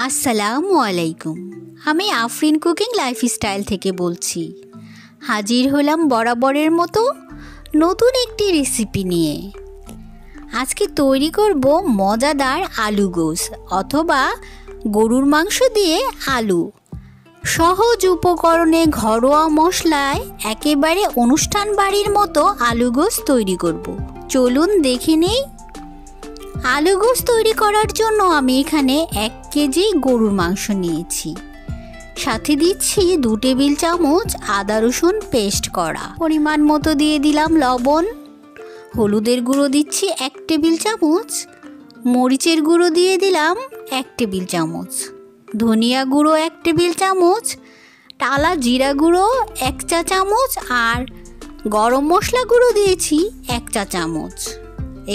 আসসালামু আলাইকুম। আমি আফরিন কুকিং লাইফস্টাইল থেকে বলছি। হাজির হলাম বরাবরের মতো নতুন একটি রেসিপি নিয়ে। আজকে তৈরি করব মজাদার আলু গোশ অথবা গরুর মাংস দিয়ে আলু। সহজ উপকরণে ঘরোয়া মশলায় একেবারে অনুষ্ঠান বাড়ির মতো আলু গোশ তৈরি করব। চলুন দেখে নেই। আলু গোশ তৈরি করার জন্য আমি এখানে 1 কেজি গরুর মাংস নিয়েছি। সাথে দিচ্ছি 2 টেবিল চামচ আদা রসুন পেস্ট করা। পরিমাণ মতো দিয়ে দিলাম লবণ। হলুদের গুঁড়ো দিচ্ছি 1 টেবিল চামচ। মরিচের গুঁড়ো দিয়ে দিলাম 1 টেবিল চামচ। ধনিয়া গুঁড়ো 1 টেবিল চামচ। টালা জিরা গুঁড়ো 1 চা চামচ। আর গরম মশলা গুঁড়ো দিয়েছি 1 চা চামচ।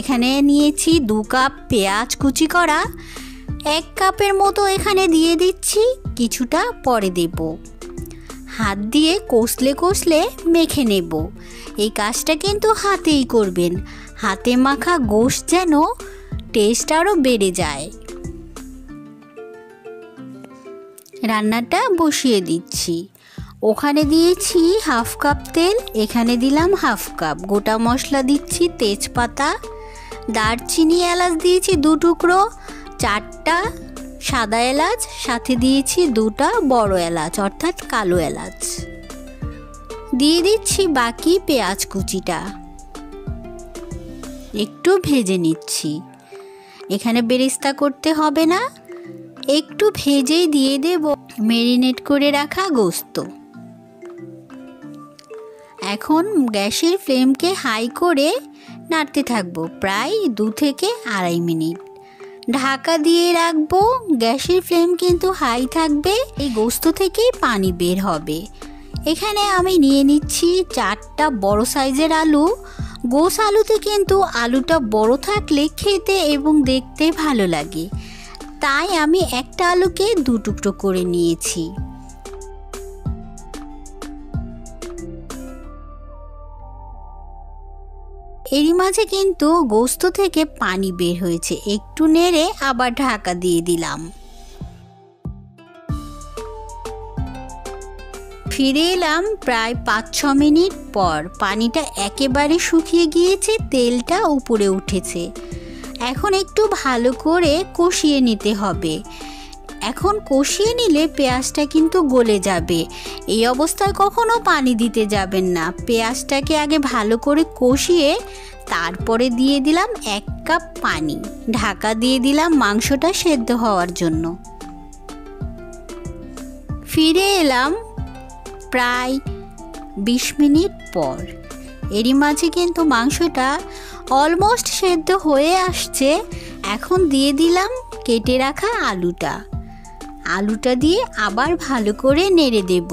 এখানে নিয়েছি 2 কাপ পেঁয়াজ কুচি করা। 1 কাপের মতো এখানে দিয়ে দিচ্ছি, কিছুটা পরে দেব। হাত দিয়ে কষলে কষলে মেখে নেব। এই কাজটা কিন্তু হাতেই করবেন। হাতে মাখা গোশ যেন টেস্ট আরও বেড়ে যায়। রান্নাটা বসিয়ে দিচ্ছি। ওখানে দিয়েছি 1/2 কাপ তেল, এখানে দিলাম 1/2 কাপ। গোটা মশলা দিচ্ছি তেজপাতা, দারচিনি, এলাচ দিয়েছি 2 টুকরো, 4টা সাদা এলাচ, সাথে দিয়েছি 2টা বড় এলাচ অর্থাৎ কালো এলাচ। দিয়ে দিচ্ছি বাকি পেঁয়াজ কুচিটা। একটু ভেজে নিচ্ছি। এখানে বেরেস্তা করতে হবে না, একটু ভেজেই দিয়ে দেব ম্যারিনেট করে রাখা গোশত। এখন গ্যাসের ফ্লেমকে হাই করে নাড়তে থাকবো প্রায় 2 থেকে 2.5 মিনিট। ঢাকা দিয়ে রাখবো। গ্যাসের ফ্লেম কিন্তু হাই থাকবে। এই গোশত থেকেই পানি বের হবে। এখানে আমি নিয়ে নিচ্ছি 4টা বড় সাইজের আলু। গোশ আলুতে কিন্তু আলুটা বড় থাকলে খেতে এবং দেখতে ভালো লাগে, তাই আমি একটা আলুকে 2 টুকরো করে নিয়েছি। এরই মাঝে কিন্তু গোশত থেকে পানি বের হয়েছে। একটু নেড়ে আবার ঢাকা দিয়ে দিলাম। ফিরে এলাম প্রায় 5-6 মিনিট পর। পানিটা একেবারে শুকিয়ে গিয়েছে, তেলটা উপরে উঠেছে। এখন একটু ভালো করে কষিয়ে নিতে হবে। এখন কষিয়ে নিলে পেঁয়াজটা কিন্তু গলে যাবে। এই অবস্থায় কখনো পানি দিতে যাবেন না। পেঁয়াজটাকে আগে ভালো করে কষিয়ে তারপরে দিয়ে দিলাম 1 কাপ পানি। ঢাকা দিয়ে দিলাম মাংসটা সেদ্ধ হওয়ার জন্য। ফিরে এলাম প্রায় 20 মিনিট পর। এরই মাঝে কিন্তু মাংসটা অলমোস্ট সেদ্ধ হয়ে আসছে। এখন দিয়ে দিলাম কেটে রাখা আলুটা। আলুটা দিয়ে আবার ভালো করে নেড়ে দেব।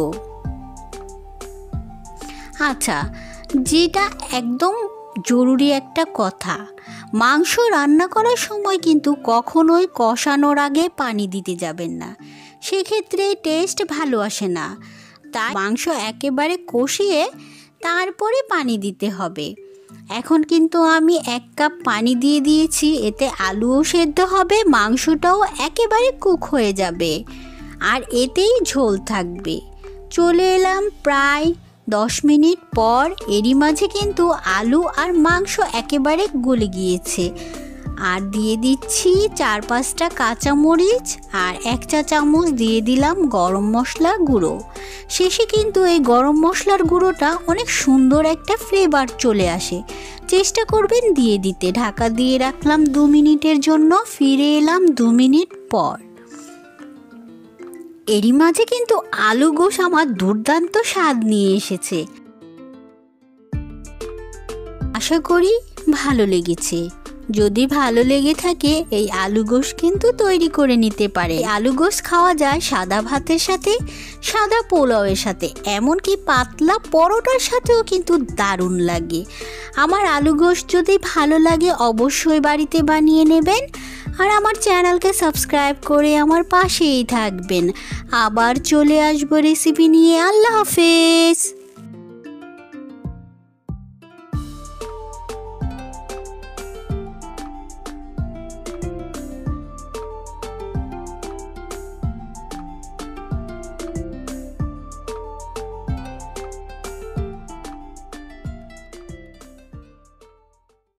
আচ্ছা, যেটা একদম জরুরি একটা কথা, মাংস রান্না করার সময় কিন্তু কখনোই কষানোর আগে পানি দিতে যাবেন না। সেক্ষেত্রে টেস্ট ভালো আসে না। তাই মাংস একেবারে কষিয়ে তারপরে পানি দিতে হবে। এখন কিন্তু আমি 1 কাপ পানি দিয়ে দিয়েছি। এতে আলুও সেদ্ধ হবে, মাংসটাও একেবারে কুক হয়ে যাবে, আর এতেই ঝোল থাকবে। চলে এলাম প্রায় 10 মিনিট পর। এরই মাঝে কিন্তু আলু আর মাংস একেবারে গলে গিয়েছে। আর দিয়ে দিচ্ছি 4-5টা কাঁচামরিচ আর 1 চা চামচ দিয়ে দিলাম গরম মশলা গুঁড়ো। শেষে কিন্তু এই গরম মশলার গুঁড়োটা অনেক সুন্দর একটা ফ্লেভার চলে আসে। চেষ্টা করবেন দিয়ে দিতে। ঢাকা দিয়ে রাখলাম 2 মিনিটের জন্য। ফিরে এলাম 2 মিনিট পর। এরই মাঝে কিন্তু আলু গোশ আমার দুর্দান্ত স্বাদ নিয়ে এসেছে। আশা করি ভালো লেগেছে। যদি ভালো লেগে থাকে এই আলু গোশ কিন্তু তৈরি করে নিতে পারে। আলু গোশ খাওয়া যায় সাদা ভাতের সাথে, সাদা পোলাওয়ের সাথে, এমনকি পাতলা পরোটার সাথেও কিন্তু দারুণ লাগে। আমার আলু গোশ যদি ভালো লাগে অবশ্যই বাড়িতে বানিয়ে নেবেন। আর আমার চ্যানেলকে সাবস্ক্রাইব করে আমার পাশেই থাকবেন। আবার চলে আসবো রেসিপি নিয়ে। আল্লাহ হাফেজ।